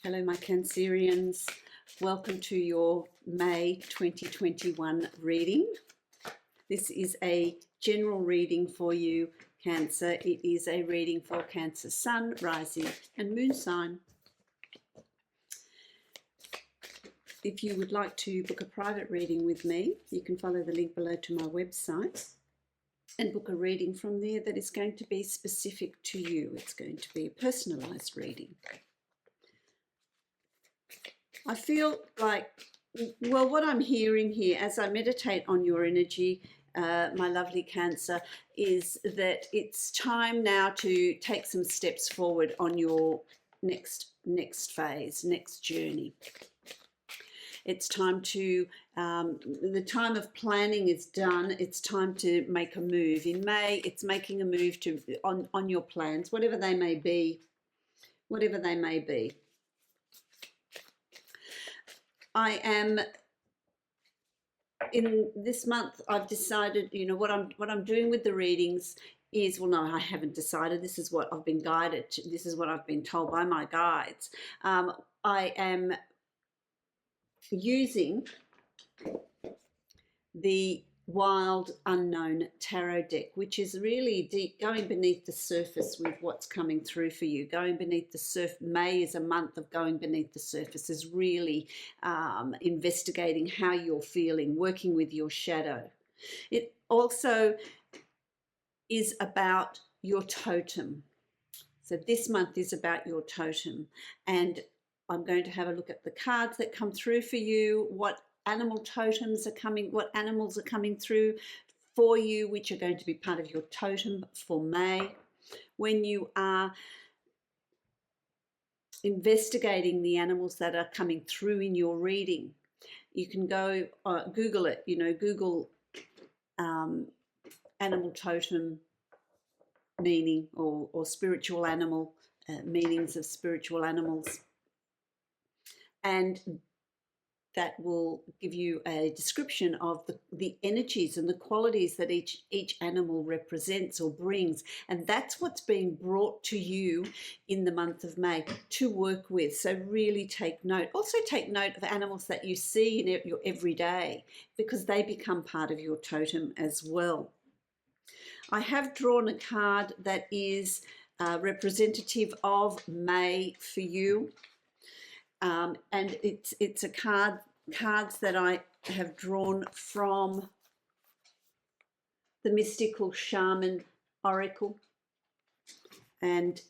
Hello, my Cancerians. Welcome to your May 2021 reading. This is a general reading for you, Cancer. It is a reading for Cancer Sun, Rising and Moon sign. If you would like to book a private reading with me, you can follow the link below to my website and book a reading from there that is going to be specific to you. It's going to be a personalised reading. I feel like, well, what I'm hearing here as I meditate on your energy, my lovely Cancer, is that it's time now to take some steps forward on your next phase, next journey. It's time to, the time of planning is done. It's time to make a move. In May, it's making a move on your plans, whatever they may be, I am in this month. I've decided, what I'm doing with the readings is, well, no, I haven't decided. This is what I've been guided to. This is what I've been told by my guides. I am using the Wild Unknown Tarot deck, which is really deep, going beneath the surface with what's coming through for you, going beneath the surface. May is a month of going beneath the surface, is really investigating how you're feeling, working with your shadow. It also is about your totem. So this month is about your totem, and I'm going to have a look at the cards that come through for you, what animal totems are coming, what animals are coming through for you, which are going to be part of your totem for May. When you are investigating the animals that are coming through in your reading, you can go Google it, Google animal totem meaning or spiritual animal, meanings of spiritual animals. And that will give you a description of the energies and the qualities that each animal represents or brings. And that's what's being brought to you in the month of May to work with. So really take note. Also take note of animals that you see in your everyday, because they become part of your totem as well. I have drawn a card that is representative of May for you. And it's a cards that I have drawn from the Mystical Shaman Oracle, and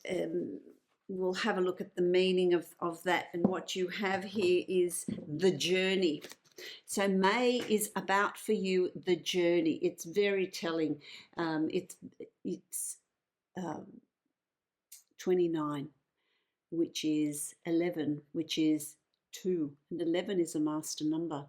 we'll have a look at the meaning of that. And what you have here is the journey. So May is about for you the journey. It's very telling. It's 29. Which is 11, which is 2, and 11 is a master number.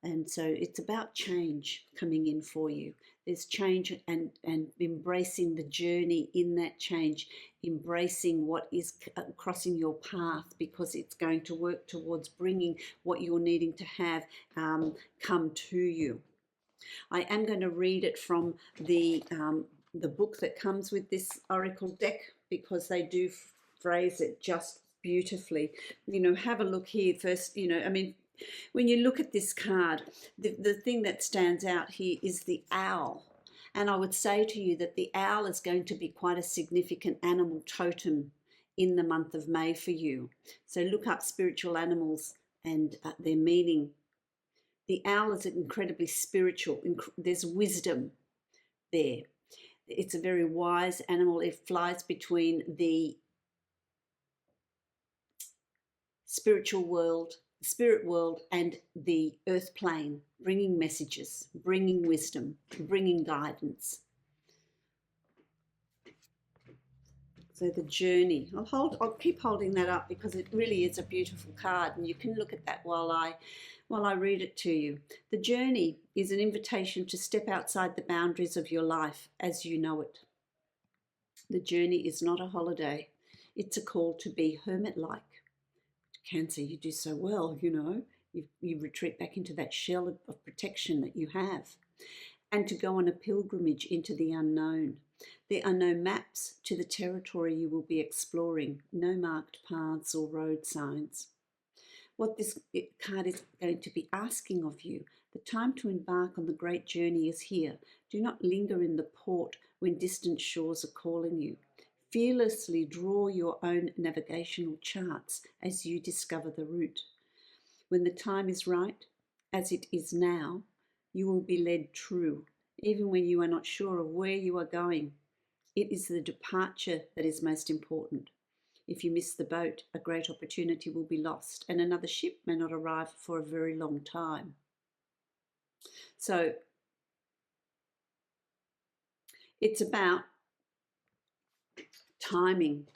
And so it's about change coming in for you. There's change and embracing the journey in that change, embracing what is crossing your path, because it's going to work towards bringing what you're needing to have come to you. I am going to read it from the book that comes with this oracle deck, because they do phrase it just beautifully. Have a look here first. When you look at this card, the thing that stands out here is the owl. And I would say to you that the owl is going to be quite a significant animal totem in the month of May for you. So look up spiritual animals and their meaning. The owl is incredibly spiritual. There's wisdom there. It's a very wise animal. It flies between the spirit world and the earth plane, bringing messages, bringing wisdom, bringing guidance. So the journey, I'll keep holding that up, because it really is a beautiful card, and you can look at that while I read it to you. The journey is an invitation to step outside the boundaries of your life as you know it. The journey is not a holiday. It's a call to be hermit-like. Cancer, you do so well, you retreat back into that shell of protection that you have. and to go on a pilgrimage into the unknown. There are no maps to the territory you will be exploring, no marked paths or road signs. What this card is going to be asking of you, the time to embark on the great journey is here. Do not linger in the port when distant shores are calling you. Fearlessly draw your own navigational charts as you discover the route. When the time is right, as it is now, you will be led true, even when you are not sure of where you are going. It is the departure that is most important. If you miss the boat, a great opportunity will be lost, and another ship may not arrive for a very long time. So it's about timing.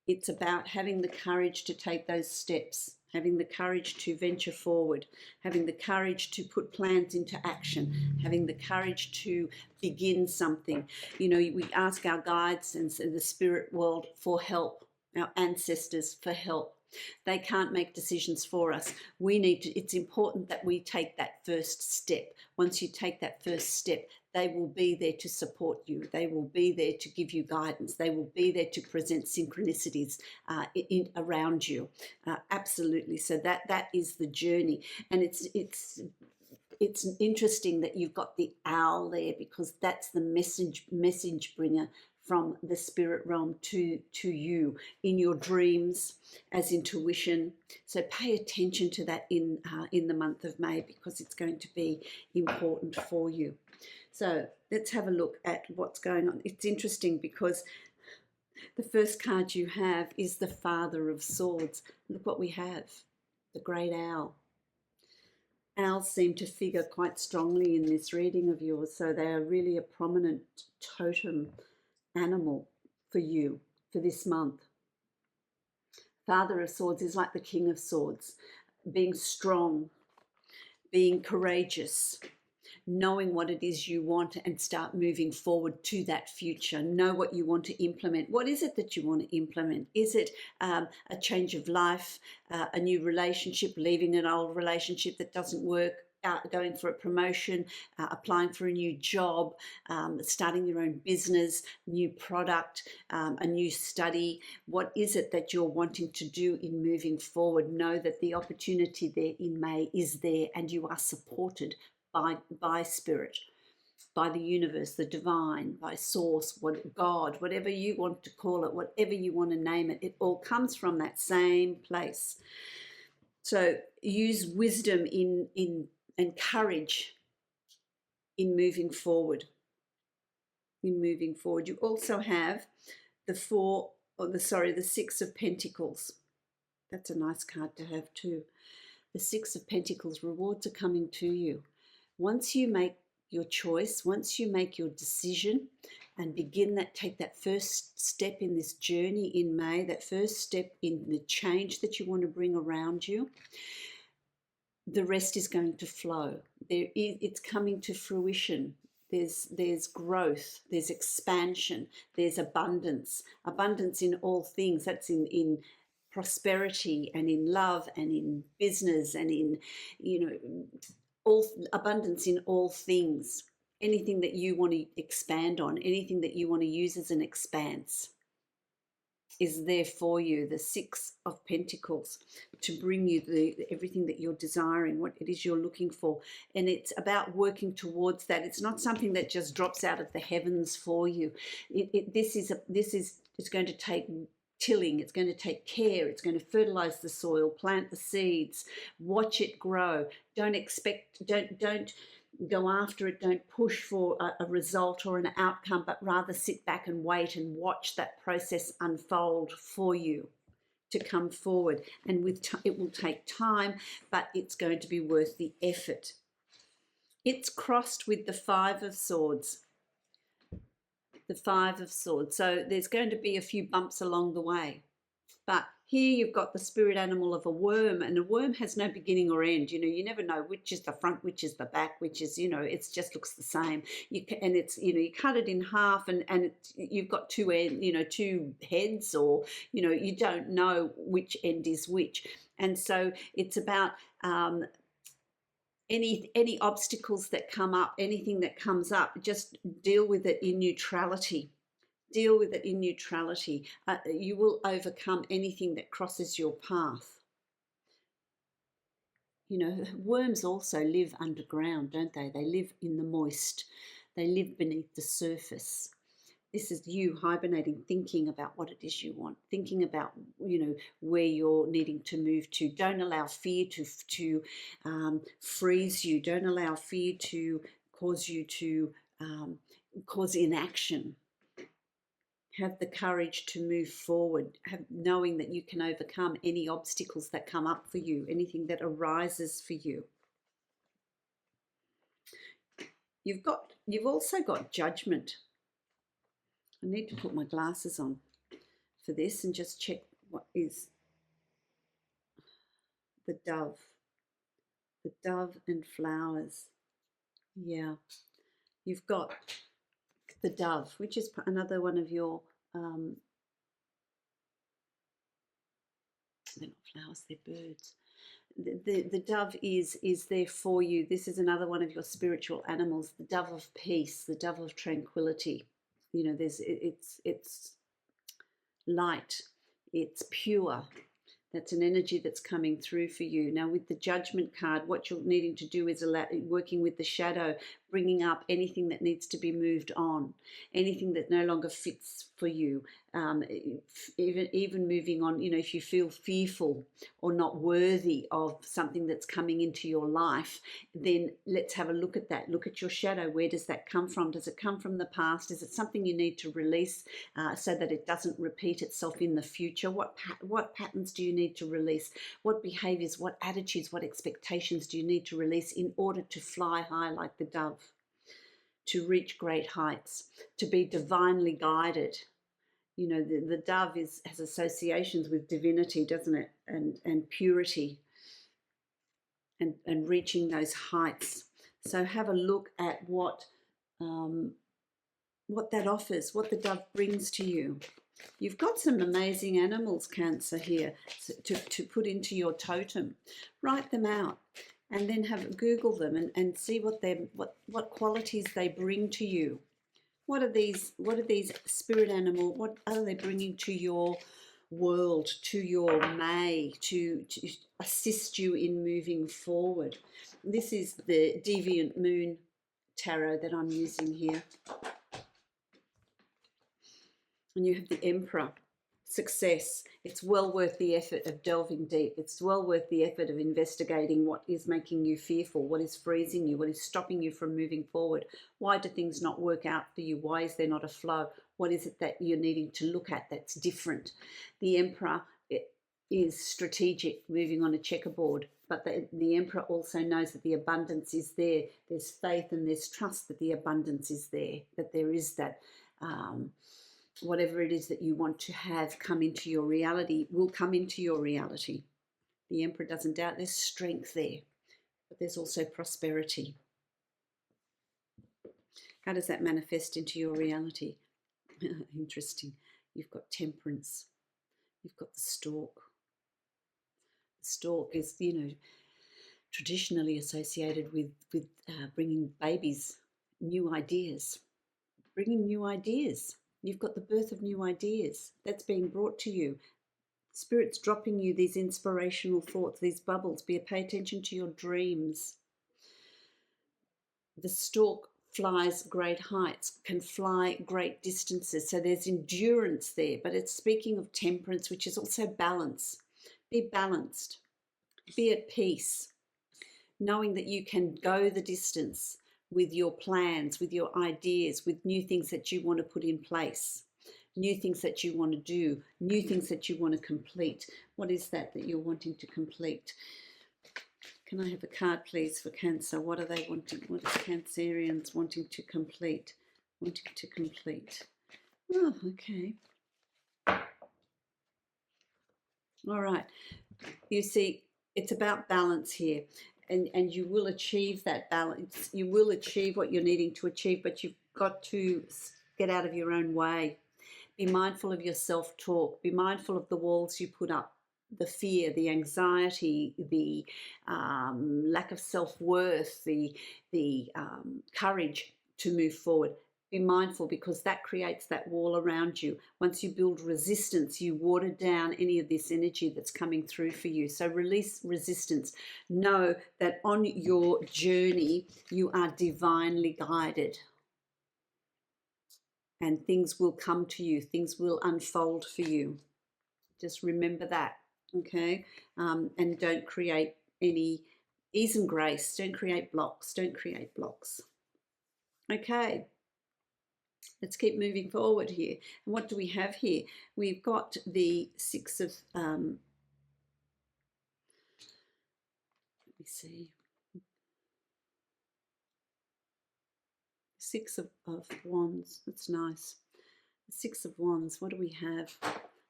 It's about having the courage to take those steps, having the courage to venture forward, having the courage to put plans into action, having the courage to begin something. You know, we ask our guides and the spirit world for help, our ancestors for help. They can't make decisions for us. We need to, it's important that we take that first step. Once you take that first step, they will be there to support you. They will be there to give you guidance. They will be there to present synchronicities around you. Absolutely. So that is the journey. And it's interesting that you've got the owl there, because that's the message bringer from the spirit realm to you in your dreams as intuition. So pay attention to that in the month of May, because it's going to be important for you. So let's have a look at what's going on. It's interesting because the first card you have is the Father of Swords. Look what we have, the great owl. Owls seem to figure quite strongly in this reading of yours, so they are really a prominent totem animal for you for this month. Father of Swords is like the King of Swords, being strong, being courageous, knowing what it is you want and start moving forward to that future. Know what you want to implement. What is it that you want to implement? Is it a change of life, a new relationship, leaving an old relationship that doesn't work, going for a promotion, applying for a new job, starting your own business, new product, a new study? What is it that you're wanting to do in moving forward? Know that the opportunity there in May is there, and you are supported by spirit, by the universe, the divine, by source, God, whatever you want to call it, whatever you want to name it, it all comes from that same place. So use wisdom and courage in moving forward. You also have the Six of Pentacles. That's a nice card to have too. The Six of Pentacles, rewards are coming to you. Once you make your choice, once you make your decision and take that first step in this journey in May, that first step in the change that you want to bring around you, the rest is going to flow. It's coming to fruition. There's growth, there's expansion, there's abundance in all things. That's in prosperity and in love and in business and in, all abundance in all things. Anything that you want to expand on, anything that you want to use as an expanse is there for you. The Six of Pentacles, to bring you everything that you're desiring, what it is you're looking for. And it's about working towards that. It's not something that just drops out of the heavens for you. It's going to take tilling, it's going to take care, it's going to fertilize the soil, plant the seeds, watch it grow. Don't go after it, don't push for a result or an outcome, but rather sit back and wait and watch that process unfold for you to come forward. And it will take time, but it's going to be worth the effort. It's crossed with the Five of Swords. The Five of Swords. So there's going to be a few bumps along the way. But here you've got the spirit animal of a worm, and a worm has no beginning or end. You never know which is the front, which is the back, which is, it just looks the same. You cut it in half, and you've got two heads, or, you don't know which end is which. And so it's about any obstacles that come up, anything that comes up, just deal with it in neutrality. Deal with it in neutrality. You will overcome anything that crosses your path. You know, worms also live underground, don't they? They live in the moist. They live beneath the surface. This is you hibernating, thinking about what it is you want, thinking about, you know, where you're needing to move to. Don't allow fear to freeze you. Don't allow fear to cause you to cause inaction. Have the courage to move forward, knowing that you can overcome any obstacles that come up for you, anything that arises for you. You've also got judgment. I need to put my glasses on for this and just check what is the dove. The dove and flowers. Yeah. You've got the dove, which is another one of your, they're not flowers, they're birds. The dove is there for you. This is another one of your spiritual animals, the dove of peace, the dove of tranquility. You know, it's light, it's pure. That's an energy that's coming through for you. Now, with the Judgment card, what you're needing to do is working with the shadow, bringing up anything that needs to be moved on, anything that no longer fits for you. Even moving on, you know, if you feel fearful or not worthy of something that's coming into your life, then let's have a look at that. Look at your shadow. Where does that come from? Does it come from the past? Is it something you need to release so that it doesn't repeat itself in the future? What patterns do you need to release? What behaviors, what attitudes, what expectations do you need to release in order to fly high like the dove, to reach great heights, to be divinely guided? You know, the dove has associations with divinity, doesn't it? And purity and reaching those heights. So have a look at what that offers, what the dove brings to you. You've got some amazing animals, Cancer, here to put into your totem. Write them out and then Google them and see what qualities they bring to you. What are these spirit animal? What are they bringing to your world, to your May, to assist you in moving forward? This is the Deviant Moon Tarot that I'm using here. And you have the Emperor. Success. It's well worth the effort of delving deep. It's well worth the effort of investigating what is making you fearful, what is freezing you, what is stopping you from moving forward. Why do things not work out for you? Why is there not a flow? What is it that you're needing to look at that's different? The Emperor is strategic, moving on a checkerboard, but the Emperor also knows that the abundance is there. There's faith and there's trust that the abundance is there, that there is that whatever it is that you want to have come into your reality will come into your reality. The Emperor doesn't doubt there's strength there, but there's also prosperity. How does that manifest into your reality? Interesting. You've got Temperance. You've got the Stork. The Stork is, you know, traditionally associated with bringing babies, new ideas, bringing new ideas. You've got the birth of new ideas that's being brought to you. Spirit's dropping you these inspirational thoughts, these bubbles. Pay attention to your dreams. The Stork flies great heights, can fly great distances. So there's endurance there, but it's speaking of temperance, which is also balance. Be balanced. Be at peace, knowing that you can go the distance with your plans, with your ideas, with new things that you want to put in place, new things that you want to do, new things that you want to complete. What is that you're wanting to complete? Can I have a card, please, for Cancer? What are they wanting? What is Cancerians wanting to complete? Wanting to complete. Oh, okay. All right. You see, it's about balance here. And you will achieve that balance. You will achieve what you're needing to achieve, but you've got to get out of your own way. Be mindful of your self-talk. Be mindful of the walls you put up. the fear, the anxiety, the lack of self-worth, the courage to move forward. Be mindful, because that creates that wall around you. Once you build resistance, you water down any of this energy that's coming through for you. So release resistance. Know that on your journey, you are divinely guided. And things will come to you. Things will unfold for you. Just remember that, okay? And don't create any ease and grace. Don't create blocks. Don't create blocks. Okay. Let's keep moving forward here. And what do we have here? We've got the Six of, let me see, Six of Wands. That's nice. The Six of Wands. What do we have?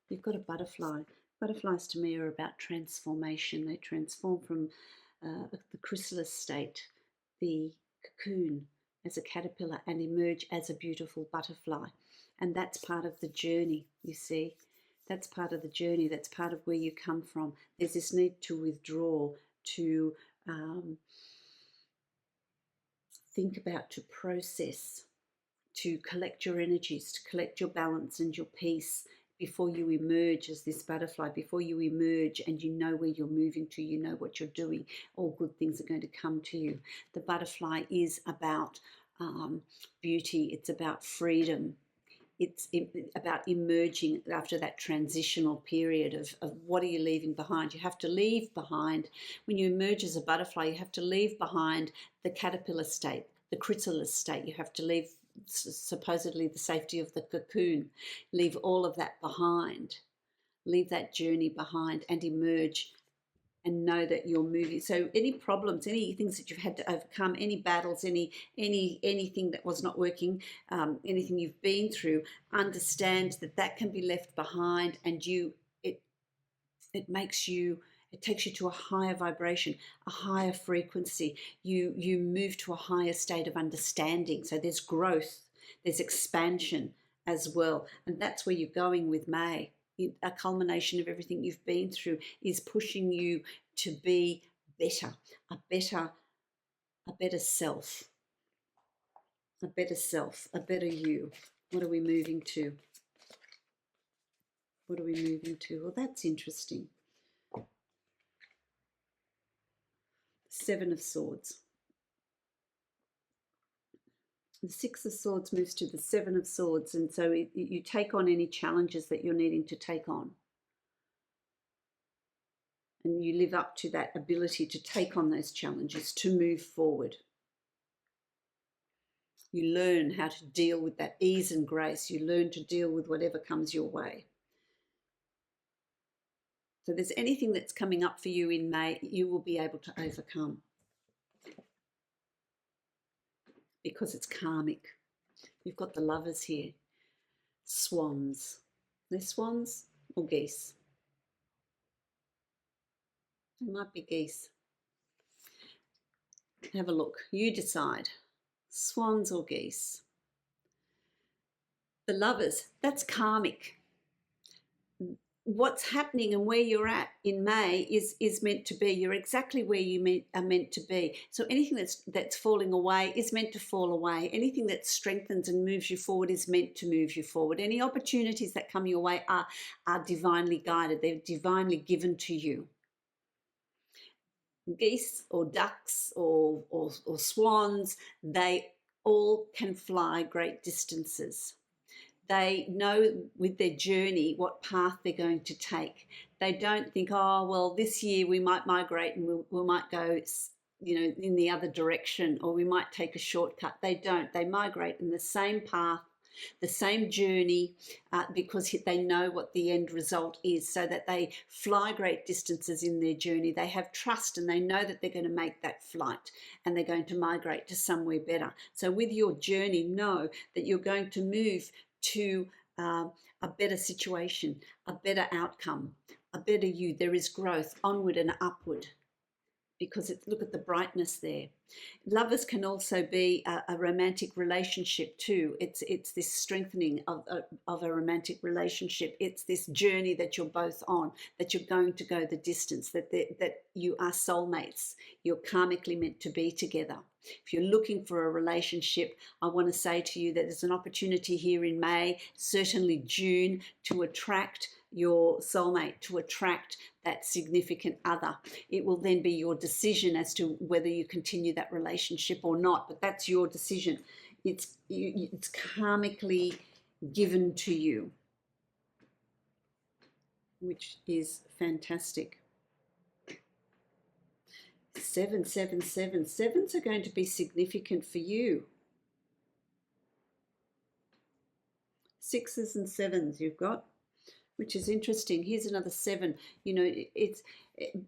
You've got a butterfly. Butterflies to me are about transformation. They transform from the chrysalis state, the cocoon, as a caterpillar, and emerge as a beautiful butterfly. And that's part of the journey, you see. That's part of the journey. That's part of where you come from. There's this need to withdraw, to think about, to process, to collect your energies, to collect your balance and your peace before you emerge as this butterfly, before you emerge and you know where you're moving to, you know what you're doing, all good things are going to come to you. The butterfly is about beauty. It's about freedom. It's about emerging after that transitional period of what are you leaving behind. You have to leave behind, when you emerge as a butterfly, you have to leave behind the caterpillar state, the chrysalis state. You have to leave supposedly the safety of the cocoon. Leave all of that behind. Leave that journey behind and emerge and know that you're moving. So any problems, any things that you've had to overcome, any battles, anything that was not working, anything you've been through, understand that that can be left behind, and it makes you, it takes you to a higher vibration, a higher frequency. You move to a higher state of understanding. So there's growth, there's expansion as well, and that's where you're going with May. A culmination of everything you've been through is pushing you to be better, a better self, a better self, a better you. What are we moving to? What are we moving to? Well, that's interesting. Seven of Swords. The Six of Swords moves to the Seven of Swords, and so you take on any challenges that you're needing to take on. And you live up to that ability to take on those challenges, to move forward. You learn how to deal with that ease and grace. You learn to deal with whatever comes your way. So there's anything that's coming up for you in May, you will be able to overcome, because it's karmic. You've got the Lovers here. Swans. They're swans or geese? They might be geese. Have a look. You decide. Swans or geese? The Lovers, that's karmic. What's happening and where you're at in May is meant to be. You're exactly where you are meant to be. So anything that's falling away is meant to fall away. Anything that strengthens and moves you forward is meant to move you forward. Any opportunities that come your way are divinely guided. They're divinely given to you. Geese or ducks or swans, they all can fly great distances. They know with their journey what path they're going to take. They don't think, oh, well, this year we might migrate and we might go, in the other direction, or we might take a shortcut. They don't. They migrate in the same path, the same journey, because they know what the end result is, so that they fly great distances in their journey. They have trust and they know that they're going to make that flight and they're going to migrate to somewhere better. So with your journey, know that you're going to move to a better situation, a better outcome, a better you. There is growth, onward and upward. because look at the brightness there. Lovers can also be a romantic relationship too. It's this strengthening of a romantic relationship. It's this journey that you're both on, that you're going to go the distance, that you are soulmates. You're karmically meant to be together. If you're looking for a relationship, I want to say to you that there's an opportunity here in May, certainly June, to attract your soulmate, to attract that significant other. It will then be your decision as to whether you continue that relationship or not, but that's your decision. It's karmically given to you, which is fantastic. 777. Sevens are going to be significant for you. Sixes and sevens you've got, which is interesting. Here's another 7. You know,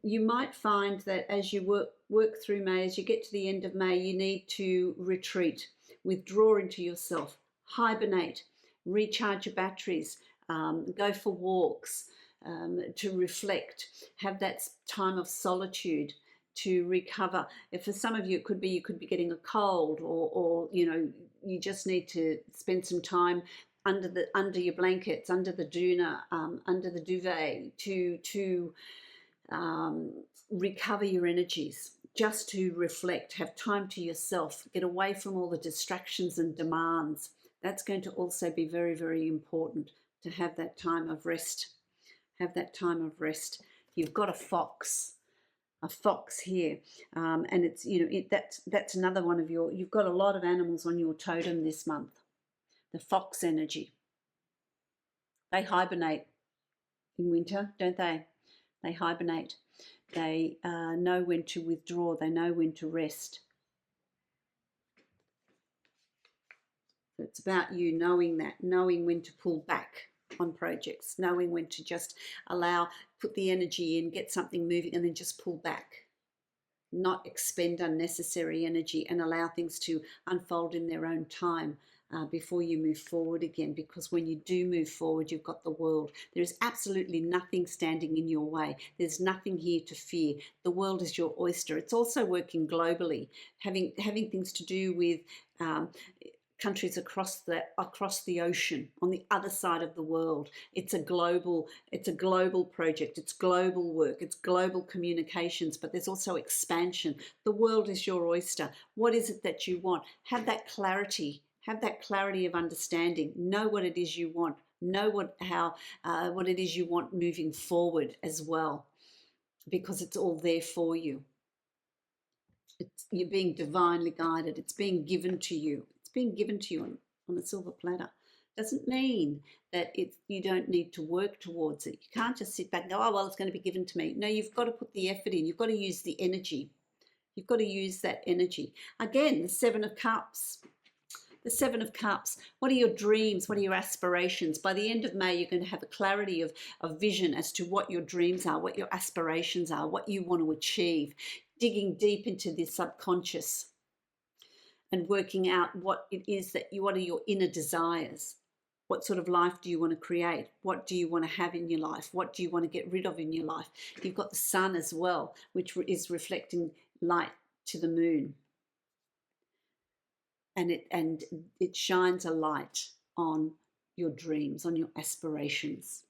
you might find that as you work through May, as you get to the end of May, you need to retreat, withdraw into yourself, hibernate, recharge your batteries, go for walks, to reflect, have that time of solitude to recover. If for some of you it could be, you could be getting a cold, or you know, you just need to spend some time under your blankets, under the doona, under the duvet, to recover your energies, just to reflect, have time to yourself, get away from all the distractions and demands. That's going to also be very, very important, to have that time of rest. Have that time of rest. You've got a fox here, and it's, you know, that's another one of you've got a lot of animals on your totem this month. The fox energy. They hibernate in winter, don't they? They hibernate. They know when to withdraw. They know when to rest. It's about you knowing that, knowing when to pull back on projects, knowing when to just put the energy in, get something moving, and then just pull back. Not expend unnecessary energy, and allow things to unfold in their own time before you move forward again. Because when you do move forward, you've got the world. There is absolutely nothing standing in your way. There's nothing here to fear. The world is your oyster. It's also working globally, having things to do with countries across the ocean, on the other side of the world. It's a global project. It's global work. It's global communications, but there's also expansion. The world is your oyster. What is it that you want? Have that clarity. Have that clarity of understanding. Know what it is you want. Know what it is you want moving forward as well, because it's all there for you. You're being divinely guided. It's being given to you. Being given to you on a silver platter. Doesn't mean that you don't need to work towards it. You can't just sit back and go, oh, well, it's going to be given to me. No, you've got to put the effort in. You've got to use the energy. You've got to use that energy. Again, the 7 of Cups. The 7 of Cups. What are your dreams? What are your aspirations? By the end of May, you're going to have a clarity of vision as to what your dreams are, what your aspirations are, what you want to achieve. Digging deep into the subconscious and working out what it is what are your inner desires. What sort of life do you want to create? What do you want to have in your life? What do you want to get rid of in your life? You've got the sun as well, which is reflecting light to the moon. And it shines a light on your dreams, on your aspirations.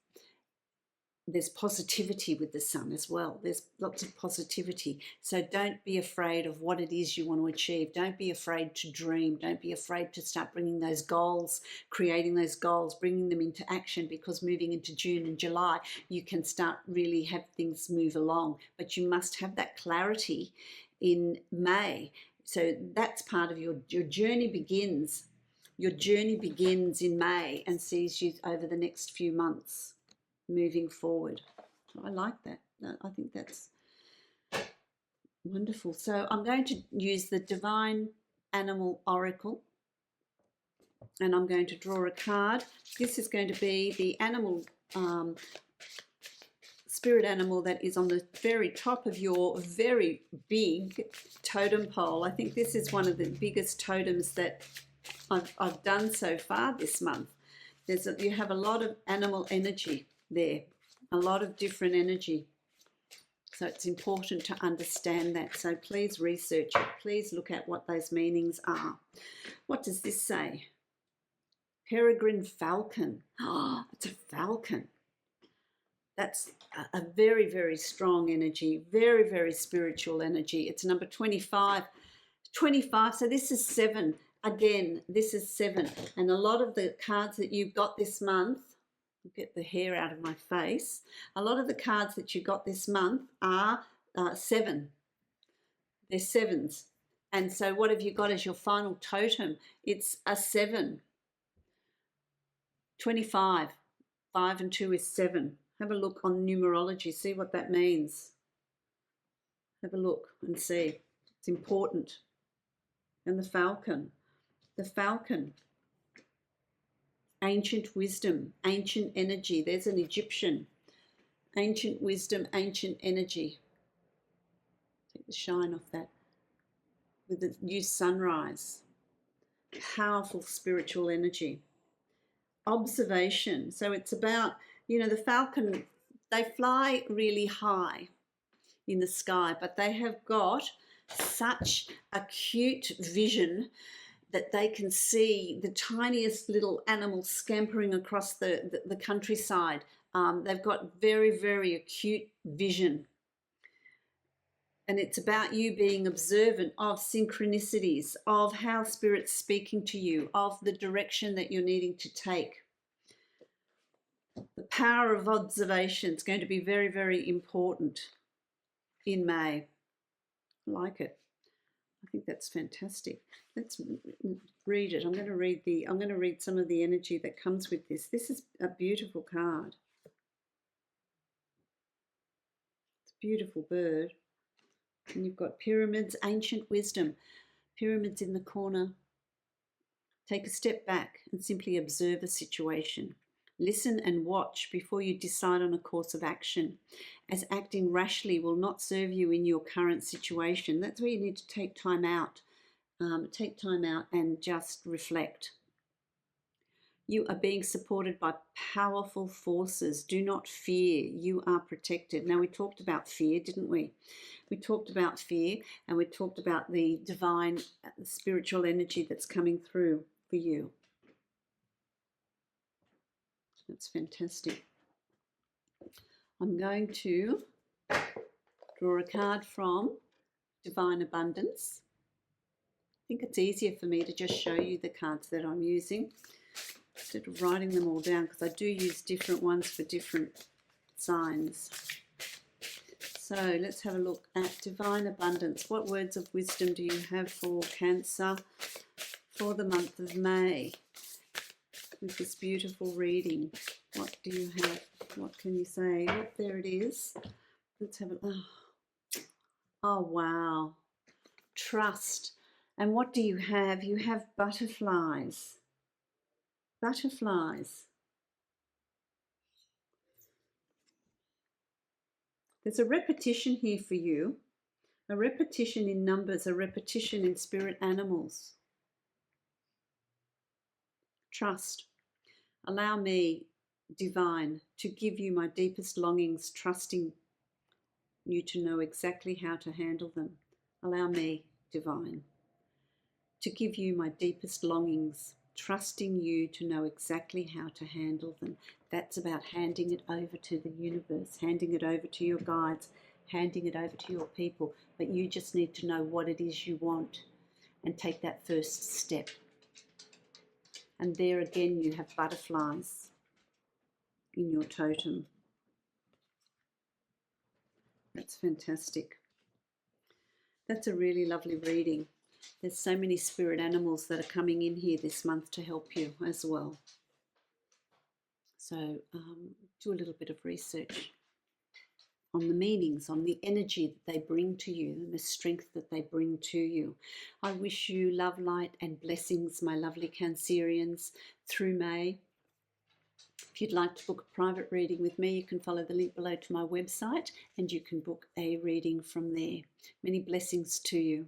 There's positivity with the sun as well. There's lots of positivity. So don't be afraid of what it is you want to achieve. Don't be afraid to dream. Don't be afraid to start bringing those goals, creating those goals, bringing them into action, because moving into June and July, you can start really have things move along. But you must have that clarity in May. So that's part of your journey begins. Your journey begins in May and sees you over the next few months moving forward. I like that. I think that's wonderful. So I'm going to use the Divine Animal Oracle, and I'm going to draw a card. This is going to be the animal, spirit animal that is on the very top of your very big totem pole. I think this is one of the biggest totems that I've done so far this month. You have a lot of animal energy there, a lot of different energy. So it's important to understand that. So please research it. Please look at what those meanings are. What does this say? Peregrine falcon. Oh, it's a falcon. That's a very, very strong energy, very, very spiritual energy. It's number 25. 25, so this is 7. Again, this is 7. And a lot of the cards that you've got this month, get the hair out of my face, a lot of the cards that you got this month are 7. They're 7s. And so what have you got as your final totem? It's a 7. 25. 5 and 2 is 7. Have a look on numerology, see what that means. Have a look and see. It's important. And the falcon. The falcon. Ancient wisdom, ancient energy. There's an Egyptian. Ancient wisdom, ancient energy. Take the shine off that. With the new sunrise. Powerful spiritual energy. Observation. So it's about, you know, the falcon, they fly really high in the sky, but they have got such acute vision that they can see the tiniest little animals scampering across the countryside. They've got very, very acute vision. And it's about you being observant of synchronicities, of how Spirit's speaking to you, of the direction that you're needing to take. The power of observation is going to be very, very important in May. I like it. I think that's fantastic. Let's read it. I'm going to read some of the energy that comes with this. This is a beautiful card. It's a beautiful bird. And you've got pyramids, ancient wisdom, pyramids in the corner. Take a step back and simply observe a situation. Listen and watch before you decide on a course of action, as acting rashly will not serve you in your current situation. That's where you need to take time out. Take time out and just reflect. You are being supported by powerful forces. Do not fear. You are protected. Now, we talked about fear, didn't we? We talked about fear, and we talked about the divine spiritual energy that's coming through for you. That's fantastic. I'm going to draw a card from Divine Abundance. I think it's easier for me to just show you the cards that I'm using instead of writing them all down, because I do use different ones for different signs. So let's have a look at Divine Abundance. What words of wisdom do you have for Cancer for the month of May? With this beautiful reading, what do you have? What can you say? Oh, there it is. Let's have a oh wow. Trust. And what do you have? You have butterflies. Butterflies. There's a repetition here for you. A repetition in numbers, a repetition in spirit animals. Trust. Allow me, Divine, to give you my deepest longings, trusting you to know exactly how to handle them. Allow me, Divine, to give you my deepest longings, trusting you to know exactly how to handle them. That's about handing it over to the universe, handing it over to your guides, handing it over to your people. But you just need to know what it is you want and take that first step. And there again you have butterflies in your totem. That's fantastic. That's a really lovely reading. There's so many spirit animals that are coming in here this month to help you as well. So do a little bit of research on the meanings, on the energy that they bring to you and the strength that they bring to you. I wish you love, light and blessings, my lovely Cancerians, through May. If you'd like to book a private reading with me, you can follow the link below to my website and you can book a reading from there. Many blessings to you.